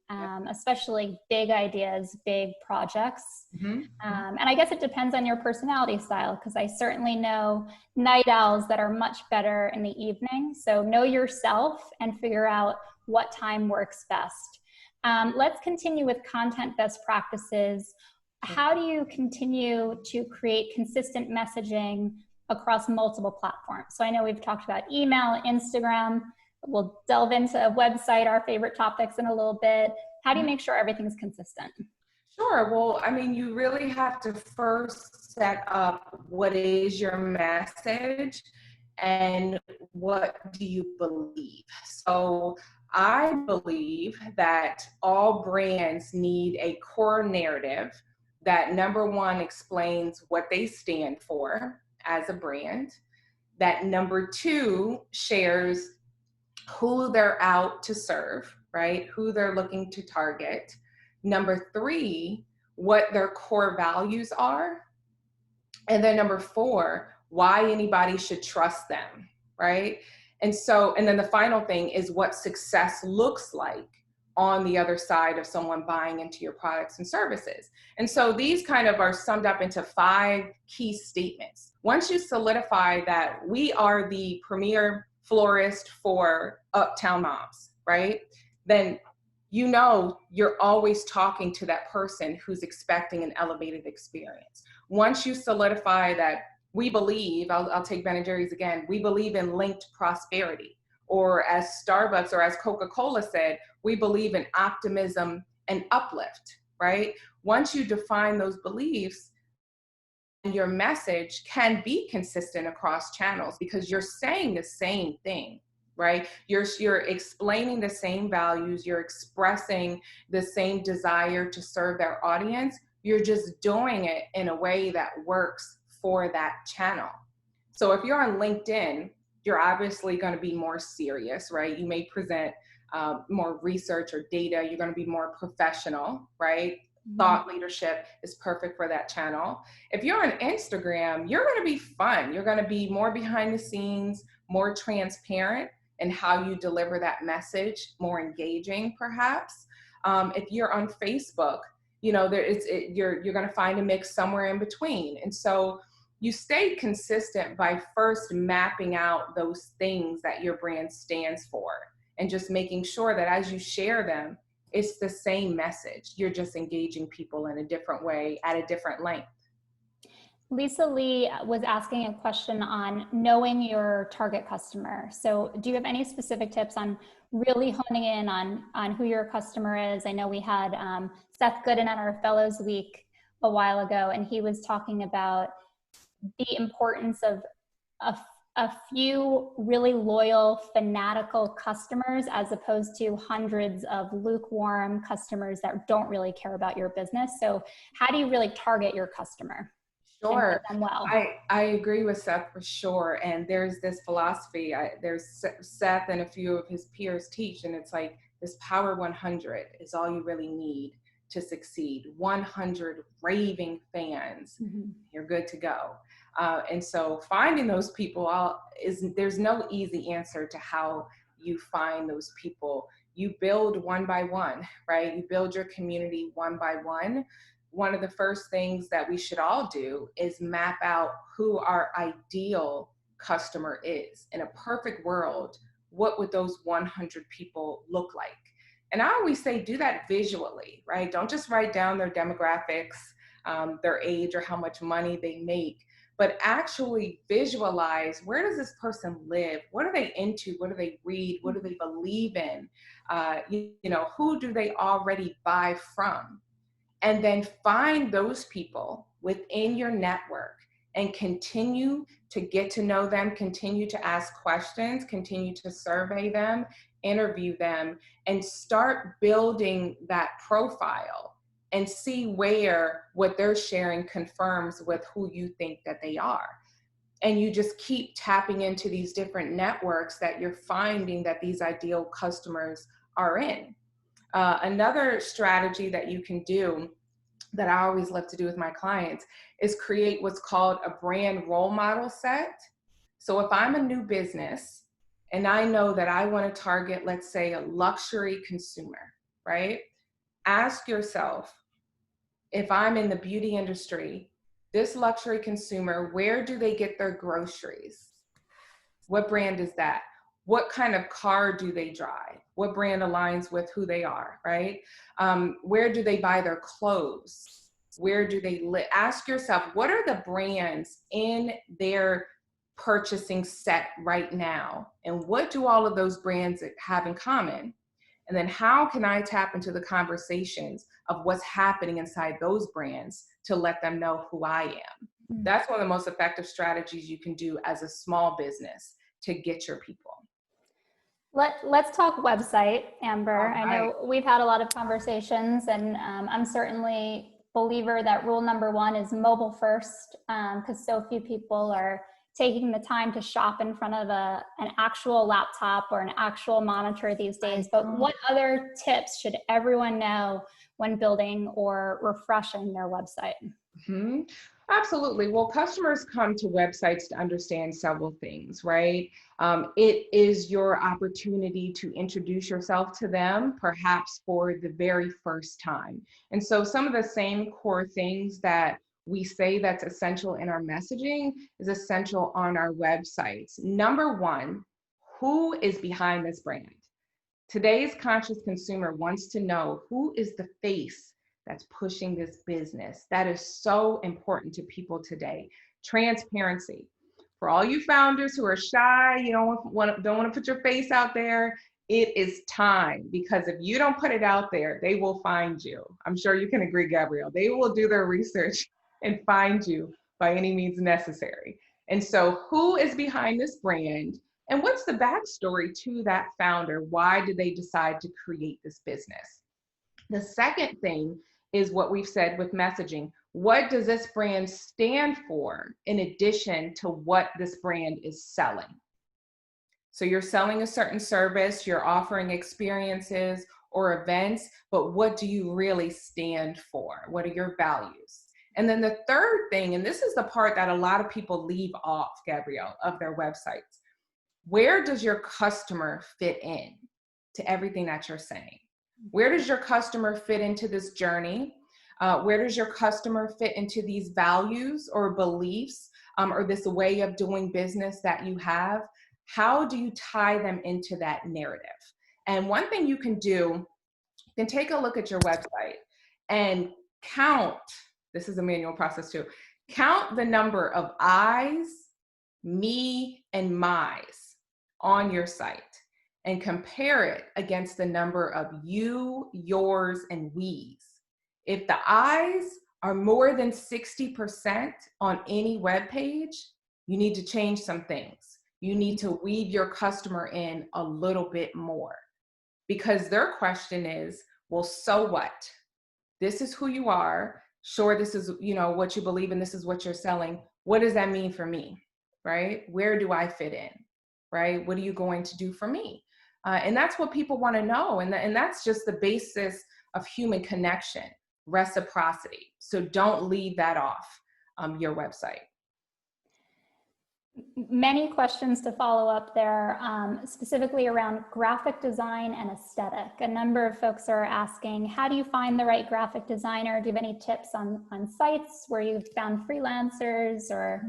especially big ideas, big projects. Mm-hmm. And I guess it depends on your personality style, because I certainly know night owls that are much better in the evening. So know yourself and figure out what time works best. Let's continue with content best practices. How do you continue to create consistent messaging across multiple platforms? So I know we've talked about email, Instagram. We'll delve into a website, our favorite topics, in a little bit. How do you make sure everything's consistent? Sure. Well, I mean, you really have to first set up what is your message and what do you believe. So I believe that all brands need a core narrative that, number one, explains what they stand for as a brand. That number 2 shares who they're out to serve, right? Who they're looking to target. Number 3, what their core values are. And then number 4, why anybody should trust them, right? And then the final thing is what success looks like on the other side of someone buying into your products and services. And so these kind of are summed up into 5 key statements. Once you solidify that we are the premier florist for uptown moms, right? Then you know you're always talking to that person who's expecting an elevated experience. Once you solidify that we believe, I'll take Ben & Jerry's again, we believe in linked prosperity. Or as Starbucks or as Coca-Cola said, we believe in optimism and uplift, right? Once you define those beliefs, your message can be consistent across channels because you're saying the same thing, right? You're explaining the same values, you're expressing the same desire to serve their audience. You're just doing it in a way that works for that channel. So if you're on LinkedIn, you're obviously going to be more serious, right? You may present more research or data. You're going to be more professional, right? Mm-hmm. Thought leadership is perfect for that channel. If you're on Instagram, you're going to be fun. You're going to be more behind the scenes, more transparent in how you deliver that message, more engaging perhaps. If you're on Facebook, you know, you're going to find a mix somewhere in between. And so you stay consistent by first mapping out those things that your brand stands for and just making sure that as you share them, it's the same message. You're just engaging people in a different way at a different length. Lisa Lee was asking a question on knowing your target customer. So do you have any specific tips on really honing in on who your customer is? I know we had Seth Gooden at our Fellows Week a while ago, and he was talking about the importance of a few really loyal, fanatical customers as opposed to hundreds of lukewarm customers that don't really care about your business. So how do you really target your customer? Sure. Them well? I agree with Seth for sure. And there's this philosophy, there's Seth and a few of his peers teach, and it's like this power 100 is all you really need to succeed. 100 raving fans, mm-hmm. You're good to go. And so finding those people there's no easy answer to how you find those people. You build one by one, right? You build your community one by one. One of the first things that we should all do is map out who our ideal customer is. In a perfect world, what would those 100 people look like? And I always say, do that visually, right? Don't just write down their demographics, their age, or how much money they make, but actually visualize, where does this person live? What are they into? What do they read? What do they believe in? Who do they already buy from? And then find those people within your network and continue to get to know them, continue to ask questions, continue to survey them, interview them, and start building that profile and see where what they're sharing confirms with who you think that they are. And you just keep tapping into these different networks that you're finding that these ideal customers are in. Another strategy that you can do that I always love to do with my clients is create what's called a brand role model set. So if I'm a new business and I know that I want to target, let's say, a luxury consumer, right? Ask yourself, if I'm in the beauty industry, this luxury consumer, where do they get their groceries? What brand is that? What kind of car do they drive? What brand aligns with who they are, right? Where do they buy their clothes? Where do they live? Ask yourself, what are the brands in their purchasing set right now? And what do all of those brands have in common? And then how can I tap into the conversations of what's happening inside those brands to let them know who I am? Mm-hmm. That's one of the most effective strategies you can do as a small business to get your people. Let's talk website, Amber. Right. I know we've had a lot of conversations, and I'm certainly a believer that rule number one is mobile first, because so few people are taking the time to shop in front of an actual laptop or an actual monitor these days, but what other tips should everyone know when building or refreshing their website? Mm-hmm. Absolutely. Well, customers come to websites to understand several things, right? It is your opportunity to introduce yourself to them, perhaps for the very first time. And so some of the same core things that we say that's essential in our messaging is essential on our websites. Number one, who is behind this brand? Today's conscious consumer wants to know who is the face that's pushing this business. That is so important to people today. Transparency. For all you founders who are shy, you don't want to put your face out there, it is time, because if you don't put it out there, they will find you. I'm sure you can agree, Gabrielle. They will do their research and find you by any means necessary. And so who is behind this brand? And what's the backstory to that founder? Why did they decide to create this business? The second thing is what we've said with messaging. What does this brand stand for in addition to what this brand is selling? So you're selling a certain service, you're offering experiences or events, but what do you really stand for? What are your values? And then the third thing, and this is the part that a lot of people leave off, Gabrielle, of their websites. Where does your customer fit in to everything that you're saying? Where does your customer fit into this journey? Where does your customer fit into these values or beliefs or this way of doing business that you have? How do you tie them into that narrative? And one thing you can do, you can take a look at your website and count, this is a manual process too, count the number of I's, me, and my's on your site and compare it against the number of you, yours, and we's. If the I's are more than 60% on any web page, you need to change some things. You need to weave your customer in a little bit more, because their question is, well, so what? This is who you are. Sure, this is, what you believe in, this is what you're selling. What does that mean for me, right? Where do I fit in, right? What are you going to do for me? And that's what people want to know. And that's just the basis of human connection, reciprocity. So don't leave that off your website. Many questions to follow up there, specifically around graphic design and aesthetic. A number of folks are asking, how do you find the right graphic designer? Do you have any tips on sites where you've found freelancers, or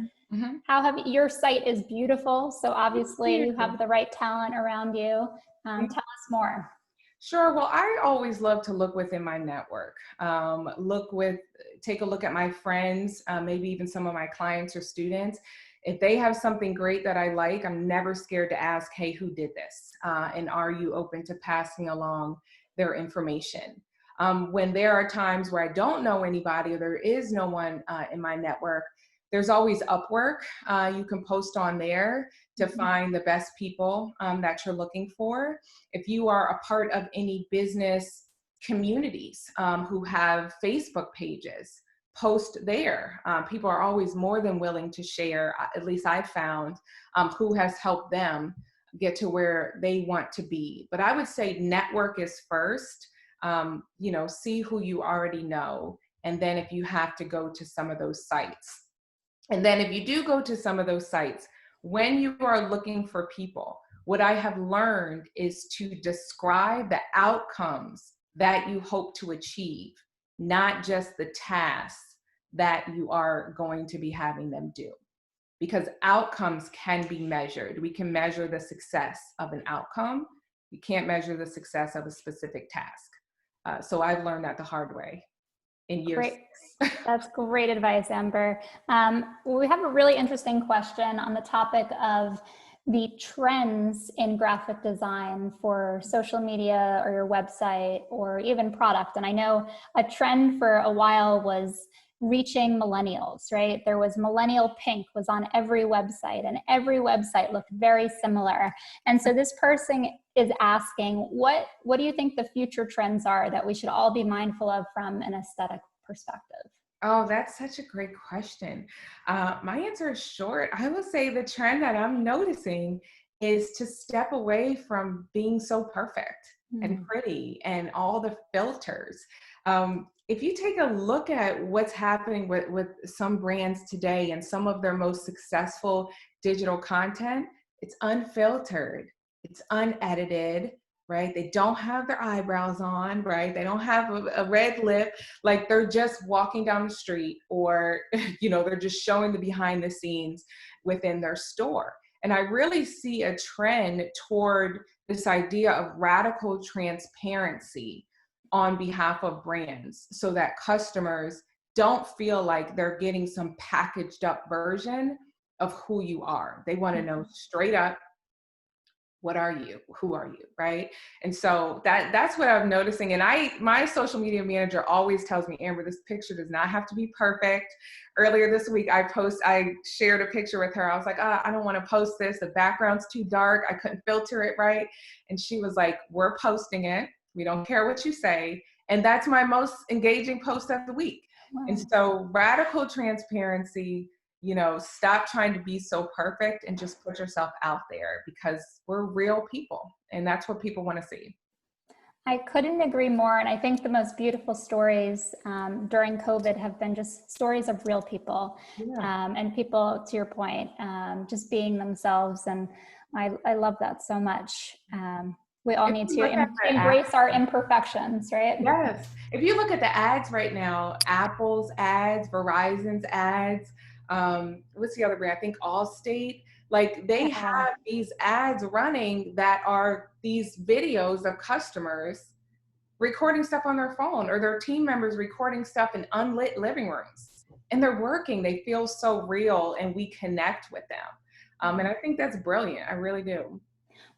your site is beautiful, so obviously you have the right talent around you. Tell us more. Sure. Well, I always love to look within my network, take a look at my friends, maybe even some of my clients or students. If they have something great that I like, I'm never scared to ask, hey, who did this? And are you open to passing along their information? When there are times where I don't know anybody or there is no one in my network, there's always Upwork. You can post on there to find the best people that you're looking for. If you are a part of any business communities who have Facebook pages, post there. People are always more than willing to share, at least I've found, who has helped them get to where they want to be. But I would say network is first. See who you already know. And then if you have to go to some of those sites. And then if you do go to some of those sites, when you are looking for people, what I have learned is to describe the outcomes that you hope to achieve, not just the tasks that you are going to be having them do. Because outcomes can be measured. We can measure the success of an outcome. We can't measure the success of a specific task. So I've learned that the hard way in years. That's great advice, Amber. We have a really interesting question on the topic of the trends in graphic design for social media or your website or even product. And I know a trend for a while was reaching millennials, right? There was millennial pink was on every website, and every website looked very similar. And so this person is asking, what do you think the future trends are that we should all be mindful of from an aesthetic perspective? Oh, that's such a great question. My answer is short. I would say the trend that I'm noticing is to step away from being so perfect and Mm. pretty and all the filters. If you take a look at what's happening with some brands today and some of their most successful digital content, it's unfiltered, it's unedited, right? They don't have their eyebrows on, right? They don't have a red lip, like they're just walking down the street, or they're just showing the behind the scenes within their store. And I really see a trend toward this idea of radical transparency on behalf of brands, so that customers don't feel like they're getting some packaged up version of who you are. They want to know straight up, what are you? Who are you? Right? And so that's what I'm noticing. And my social media manager always tells me, Amber, this picture does not have to be perfect. Earlier this week, I shared a picture with her. I was like, I don't want to post this. The background's too dark. I couldn't filter it right. And she was like, we're posting it. We don't care what you say. And that's my most engaging post of the week. Wow. And so radical transparency, stop trying to be so perfect and just put yourself out there, because we're real people and that's what people want to see. I couldn't agree more. And I think the most beautiful stories during COVID have been just stories of real people, and people, to your point, just being themselves. And I love that so much. We all need to embrace our imperfections, right? Yes. If you look at the ads right now, Apple's ads, Verizon's ads, what's the other brand? I think Allstate. Like they have these ads running that are these videos of customers recording stuff on their phone, or their team members recording stuff in unlit living rooms. And they're working. They feel so real, and we connect with them. And I think that's brilliant. I really do.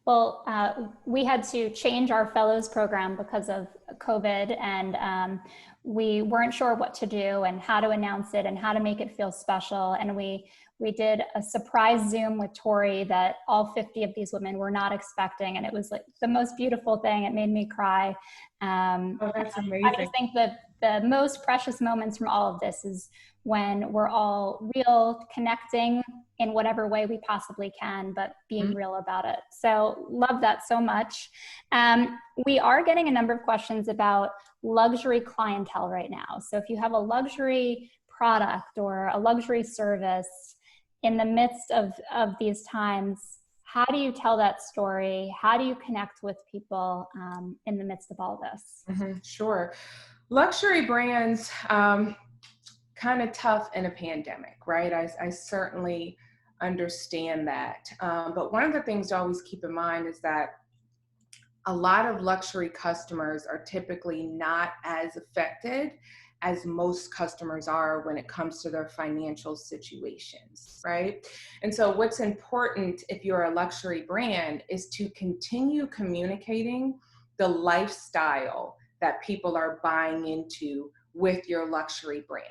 Well, we had to change our fellows program because of COVID, and we weren't sure what to do and how to announce it and how to make it feel special. And we did a surprise Zoom with Tory that all 50 of these women were not expecting, and it was like the most beautiful thing. It made me cry. Oh, that's amazing. I just think that the most precious moments from all of this is when we're all real, connecting in whatever way we possibly can, but being real about it. So love that so much. We are getting a number of questions about luxury clientele right now. So if you have a luxury product or a luxury service in the midst of these times, how do you tell that story? How do you connect with people in the midst of all this? Mm-hmm, sure. Luxury brands, kind of tough in a pandemic, right? I certainly understand that. But one of the things to always keep in mind is that a lot of luxury customers are typically not as affected as most customers are when it comes to their financial situations, right? And so what's important if you're a luxury brand is to continue communicating the lifestyle that people are buying into with your luxury brand.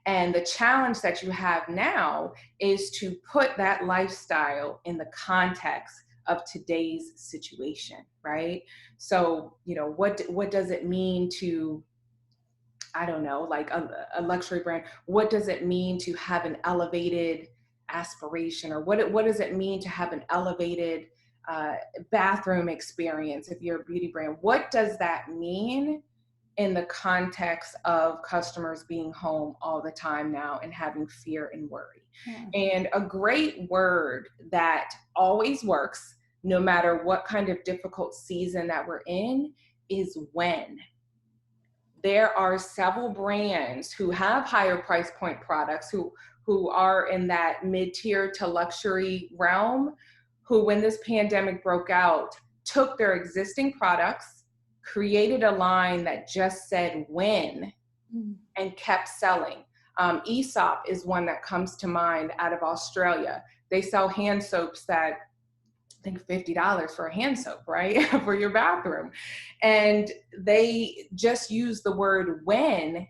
And the challenge that you have now is to put that lifestyle in the context of today's situation, right? So, what does it mean to, I don't know, like a luxury brand? What does it mean to have an elevated aspiration? Or what does it mean to have an elevated bathroom experience if you're a beauty brand? What does that mean in the context of customers being home all the time now and having fear and worry? And a great word that always works, no matter what kind of difficult season that we're in, is when. There are several brands who have higher price point products, who are in that mid-tier to luxury realm, who, when this pandemic broke out, took their existing products, created a line that just said when, and kept selling. Aesop is one that comes to mind out of Australia. They sell hand soaps that, I think $50 for a hand soap, right? For your bathroom. And they just use the word when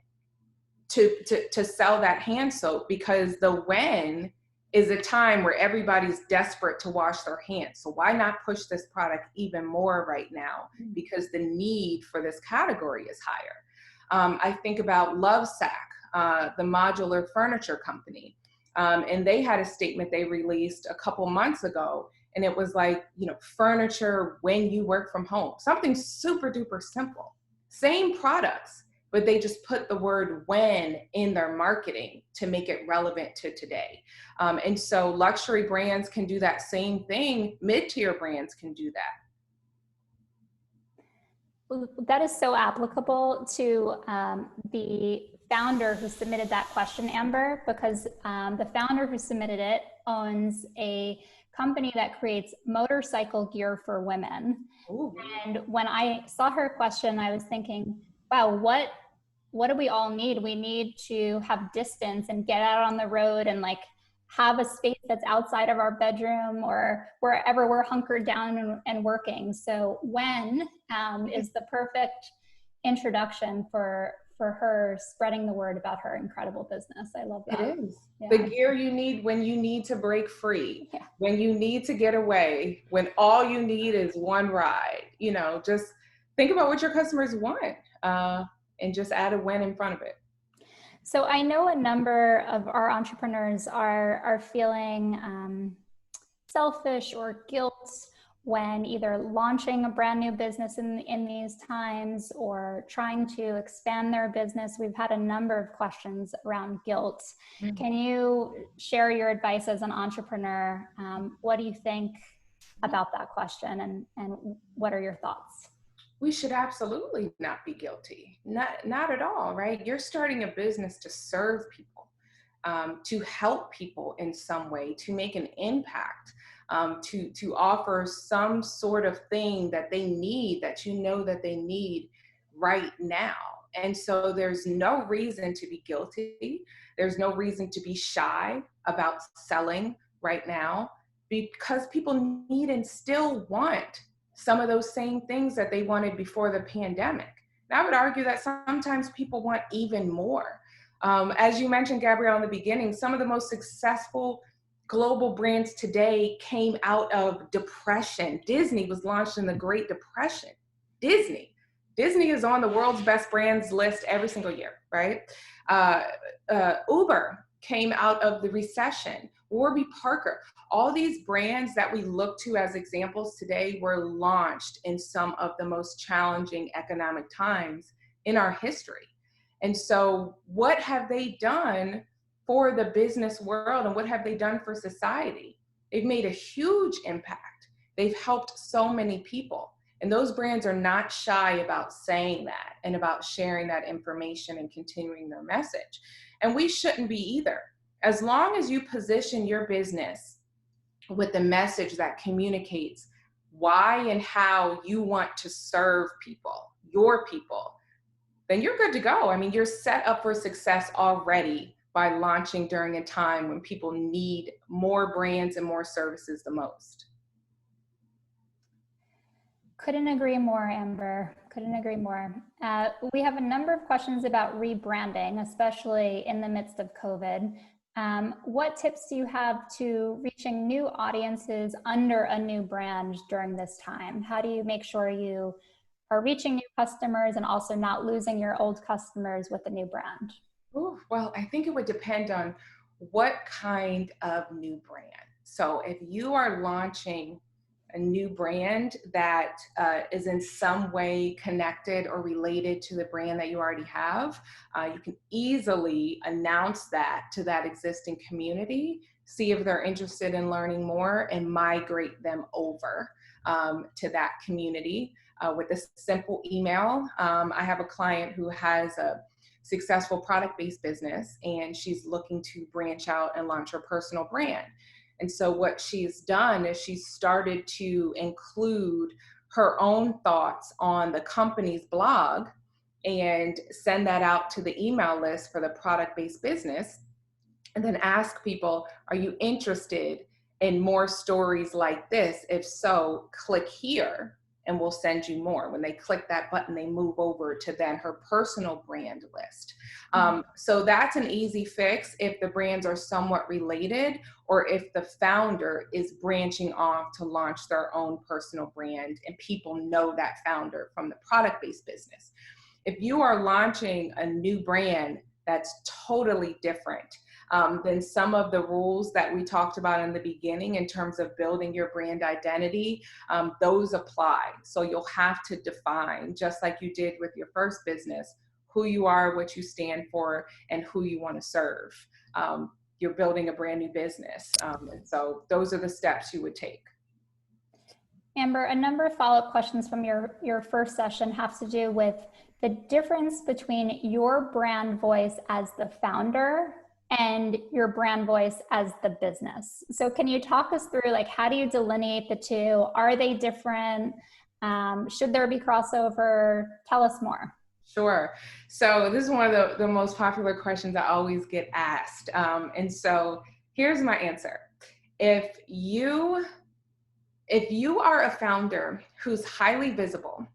to sell that hand soap, because the when is a time where everybody's desperate to wash their hands. So why not push this product even more right now? Because the need for this category is higher. I think about Lovesac, the modular furniture company. And they had a statement they released a couple months ago. And it was like, furniture when you work from home, something super duper simple, same products, but they just put the word when in their marketing to make it relevant to today. And so luxury brands can do that same thing. Mid-tier brands can do that. That is so applicable to the founder who submitted that question, Amber, because the founder who submitted it owns a company that creates motorcycle gear for women. Ooh. And when I saw her question, I was thinking, wow, what do we all need? We need to have distance and get out on the road and like have a space that's outside of our bedroom or wherever we're hunkered down and working. So when is the perfect introduction for her spreading the word about her incredible business. I love that. It is. Yeah. The gear you need when you need to break free, when you need to get away, when all you need is one ride. Just think about what your customers want and just add a when in front of it. So I know a number of our entrepreneurs are feeling selfish or guilt when either launching a brand new business in these times or trying to expand their business. We've had a number of questions around guilt. Mm-hmm. Can you share your advice as an entrepreneur? What do you think about that question and what are your thoughts? We should absolutely not be guilty. Not at all, right? You're starting a business to serve people, to help people in some way, to make an impact. To offer some sort of thing that they need, that that they need right now. And so there's no reason to be guilty. There's no reason to be shy about selling right now because people need and still want some of those same things that they wanted before the pandemic. And I would argue that sometimes people want even more. As you mentioned, Gabrielle, in the beginning, some of the most successful global brands today came out of depression. Disney was launched in the Great Depression. Disney is on the world's best brands list every single year, right? Uber came out of the recession. Warby Parker, all these brands that we look to as examples today were launched in some of the most challenging economic times in our history. And so what have they done for the business world and what have they done for society? They've made a huge impact. They've helped so many people. And those brands are not shy about saying that and about sharing that information and continuing their message. And we shouldn't be either. As long as you position your business with the message that communicates why and how you want to serve people, your people, then you're good to go. I mean, you're set up for success already by launching during a time when people need more brands and more services the most. Couldn't agree more, Amber. Couldn't agree more. We have a number of questions about rebranding, especially in the midst of COVID. What tips do you have to reaching new audiences under a new brand during this time? How do you make sure you are reaching new customers and also not losing your old customers with a new brand? Ooh, well, I think it would depend on what kind of new brand. So if you are launching a new brand that is in some way connected or related to the brand that you already have, you can easily announce that to that existing community, see if they're interested in learning more and migrate them over to that community with a simple email. I have a client who has a successful product-based business and she's looking to branch out and launch her personal brand. And so what she's done is she's started to include her own thoughts on the company's blog and send that out to the email list for the product-based business. And then ask people, are you interested in more stories like this? If so, click here and we'll send you more. When they click that button, they move over to then her personal brand list. So that's an easy fix if the brands are somewhat related or if the founder is branching off to launch their own personal brand and people know that founder from the product-based business. If you are launching a new brand that's totally different than some of the rules that we talked about in the beginning in terms of building your brand identity. Those apply. So you'll have to define, just like you did with your first business, who you are, what you stand for, and who you want to serve. You're building a brand new business. And so those are the steps you would take. Amber, a number of follow-up questions from your first session have to do with the difference between your brand voice as the founder and your brand voice as the business. So can you talk us through, like, how do you delineate the two? Are they different? Should there be crossover? Tell us more. Sure. So this is one of the most popular questions I always get asked. And so here's my answer. If you are a founder who's highly visible,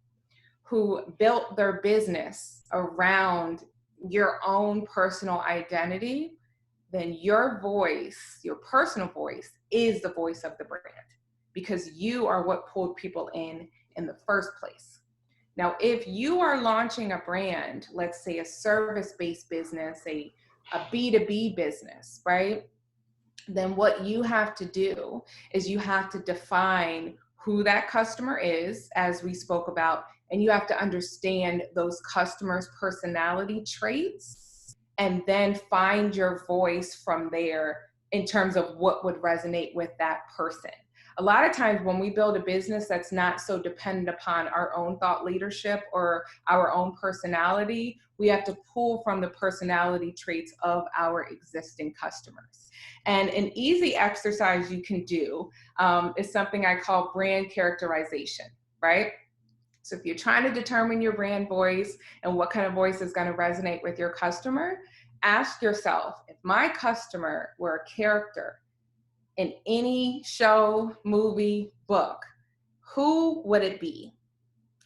who built their business around your own personal identity, then your voice, your personal voice, is the voice of the brand, because you are what pulled people in the first place. Now, if you are launching a brand, let's say a service-based business, a B2B business, right? Then what you have to do is you have to define who that customer is, as we spoke about, and you have to understand those customers' personality traits, and then find your voice from there in terms of what would resonate with that person. A lot of times when we build a business that's not so dependent upon our own thought leadership or our own personality, we have to pull from the personality traits of our existing customers. And an easy exercise you can do is something I call brand characterization, right? So if you're trying to determine your brand voice and what kind of voice is going to resonate with your customer, ask yourself, if my customer were a character in any show, movie, book, who would it be?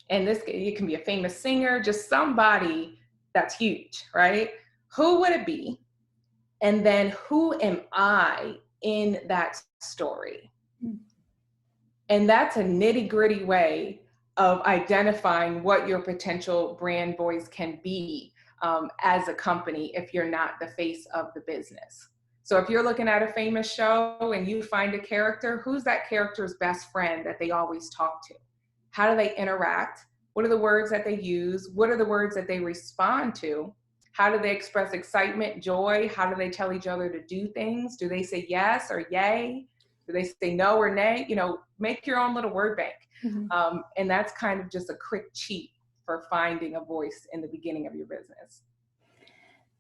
And it can be a famous singer, just somebody that's huge, right? Who would it be? And then who am I in that story? And that's a nitty-gritty way of identifying what your potential brand voice can be as a company if you're not the face of the business. So if you're looking at a famous show and you find a character, who's that character's best friend that they always talk to? How do they interact? What are the words that they use? What are the words that they respond to? How do they express excitement, joy? How do they tell each other to do things? Do they say yes or yay? Do they say no or nay? You know, make your own little word bank. Mm-hmm. And that's kind of just a quick cheat for finding a voice in the beginning of your business.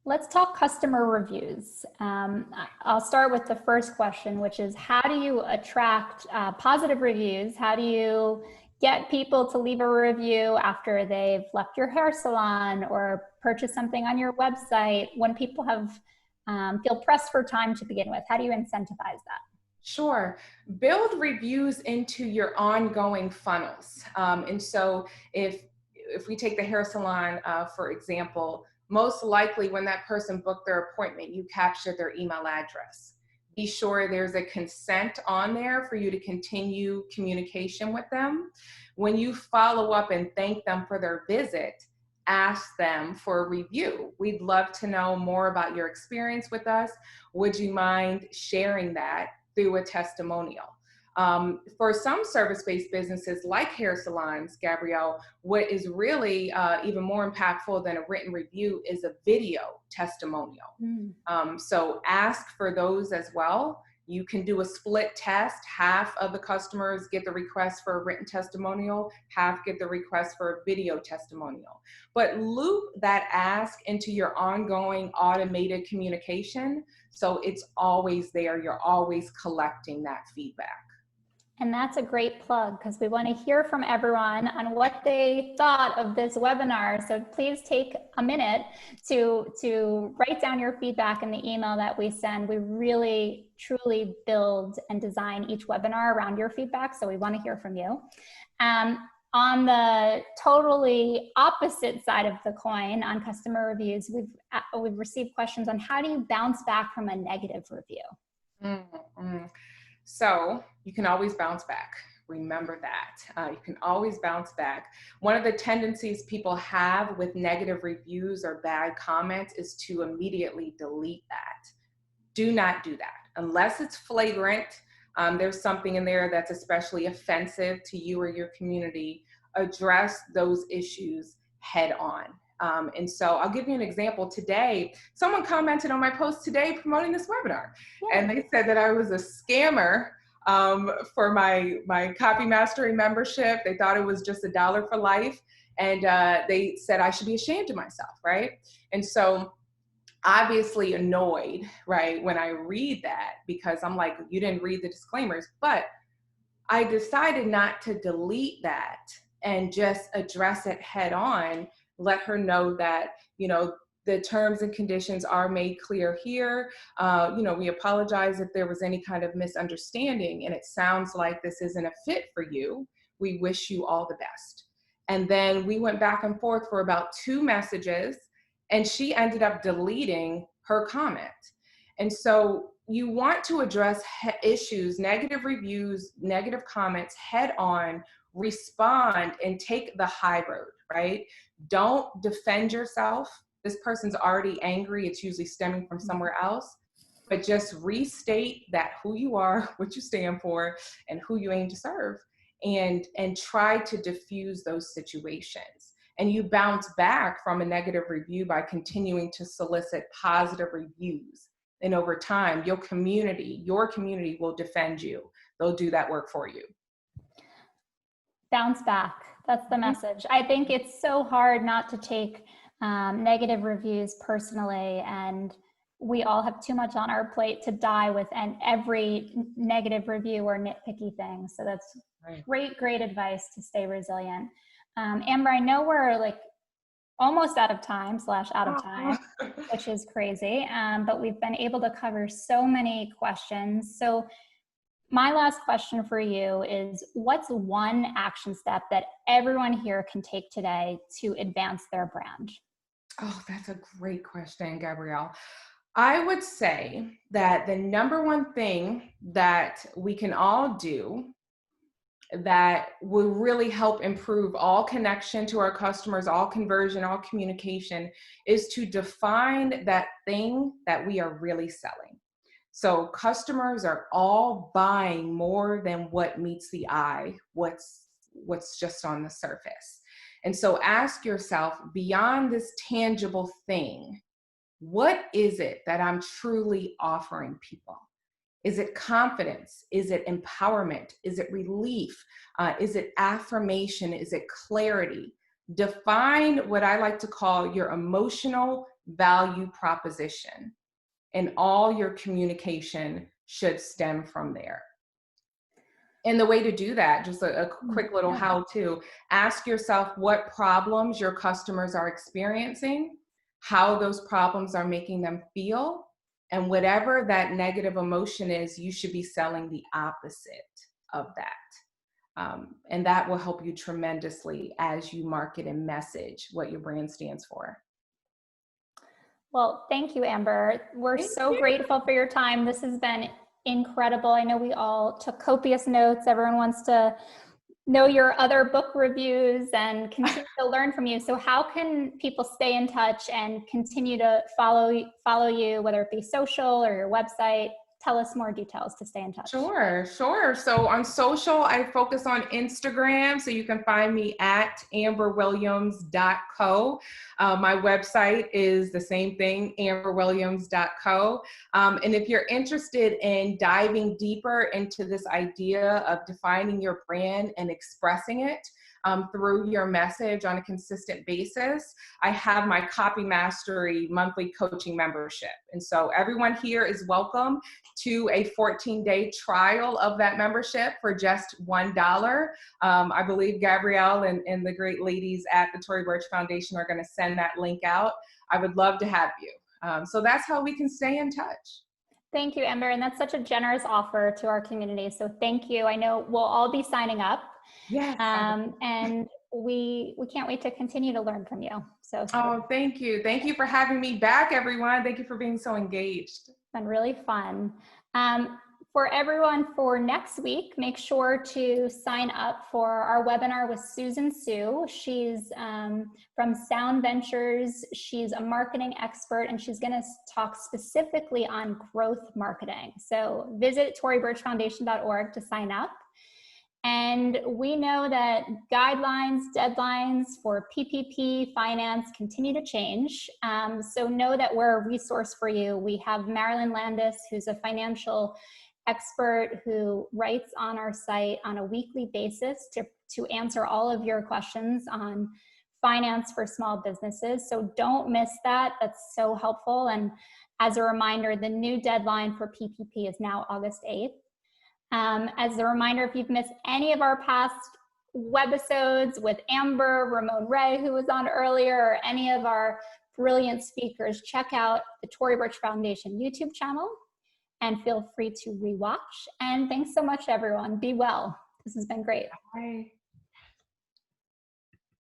Let's talk customer reviews. I'll start with the first question, which is, how do you attract positive reviews? How do you get people to leave a review after they've left your hair salon or purchased something on your website, when people have feel pressed for time to begin with? How do you incentivize that? Sure. Build reviews into your ongoing funnels. And so if we take the hair salon, for example, most likely when that person booked their appointment, you capture their email address. Be sure there's a consent on there for you to continue communication with them. When you follow up and thank them for their visit, ask them for a review. We'd love to know more about your experience with us. Would you mind sharing that through a testimonial? For some service-based businesses like hair salons, Gabrielle, what is really even more impactful than a written review is a video testimonial. So ask for those as well. You can do a split test. Half of the customers get the request for a written testimonial, half get the request for a video testimonial. But loop that ask into your ongoing automated communication, so it's always there. You're always collecting that feedback. And that's a great plug, because we want to hear from everyone on what they thought of this webinar. So please take a minute to write down your feedback in the email that we send. We really, truly build and design each webinar around your feedback. So we want to hear from you. On the totally opposite side of the coin, on customer reviews, we've received questions on how do you bounce back from a negative review? So you can always bounce back, remember that. You can always bounce back. One of the tendencies people have with negative reviews or bad comments is to immediately delete that. Do not do that unless it's flagrant. There's something in there that's especially offensive to you or your community. Address those issues head on. And so I'll give you an example. Today, someone commented on my post today promoting this webinar, and they said that I was a scammer for my copy mastery membership. They thought it was just $1 for life, and they said I should be ashamed of myself, right? And so obviously annoyed, right, when I read that, because I'm like, you didn't read the disclaimers. But I decided not to delete that and just address it head on, let her know that, you know, the terms and conditions are made clear here. You know, we apologize if there was any kind of misunderstanding and it sounds like this isn't a fit for you. We wish you all the best. And then we went back and forth for about 2 messages, and she ended up deleting her comment. And so you want to address issues, negative reviews, negative comments head on, respond, and take the high road, right? Don't defend yourself. This person's already angry. It's usually stemming from somewhere else. But just restate that who you are, what you stand for, and who you aim to serve, and try to diffuse those situations. And you bounce back from a negative review by continuing to solicit positive reviews. And over time, your community will defend you. They'll do that work for you. Bounce back. That's the message. I think it's so hard not to take negative reviews personally, and we all have too much on our plate to die with every negative review or nitpicky thing. So that's great advice to stay resilient. Amber, I know we're like almost out of time, which is crazy, but we've been able to cover so many questions. So my last question for you is, what's one action step that everyone here can take today to advance their brand? Oh, that's a great question, Gabrielle. I would say that the number one thing that we can all do that will really help improve all connection to our customers, all conversion, all communication, is to define that thing that we are really selling. So customers are all buying more than what meets the eye, what's just on the surface. And so ask yourself, beyond this tangible thing, what is it that I'm truly offering people? Is it confidence? Is it empowerment? Is it relief? Is it affirmation? Is it clarity? Define what I like to call your emotional value proposition, and all your communication should stem from there. And the way to do that, just a quick little how-to, ask yourself what problems your customers are experiencing, how those problems are making them feel, and whatever that negative emotion is, you should be selling the opposite of that. And that will help you tremendously as you market and message what your brand stands for. Well, thank you, Amber. We're so grateful for your time. This has been incredible. I know we all took copious notes. Everyone wants to know your other book reviews and continue to learn from you. So how can people stay in touch and continue to follow you, whether it be social or your website? Tell us more details to stay in touch. Sure. So on social, I focus on Instagram. So you can find me at amberwilliams.co. My website is the same thing, amberwilliams.co. And if you're interested in diving deeper into this idea of defining your brand and expressing it through your message on a consistent basis, I have my Copy Mastery monthly coaching membership. And so everyone here is welcome to a 14-day trial of that membership for just $1. I believe Gabrielle and the great ladies at the Tory Burch Foundation are going to send that link out. I would love to have you. So that's how we can stay in touch. Thank you, Amber. And that's such a generous offer to our community. So thank you. I know we'll all be signing up. Yes. And we can't wait to continue to learn from you. So thank you. Thank you for having me back, everyone. Thank you for being so engaged. It's been really fun. For everyone for next week, make sure to sign up for our webinar with Susan Sue. She's from Sound Ventures. She's a marketing expert, and she's going to talk specifically on growth marketing. So visit torybirchfoundation.org to sign up. And we know that guidelines, deadlines for PPP finance continue to change. So know that we're a resource for you. We have Marilyn Landis, who's a financial expert who writes on our site on a weekly basis to answer all of your questions on finance for small businesses. So don't miss that. That's so helpful. And as a reminder, the new deadline for PPP is now August 8th. As a reminder, if you've missed any of our past webisodes with Amber, Ramon Ray, who was on earlier, or any of our brilliant speakers, check out the Tory Burch Foundation YouTube channel and feel free to rewatch. And thanks so much, everyone. Be well. This has been great. Bye.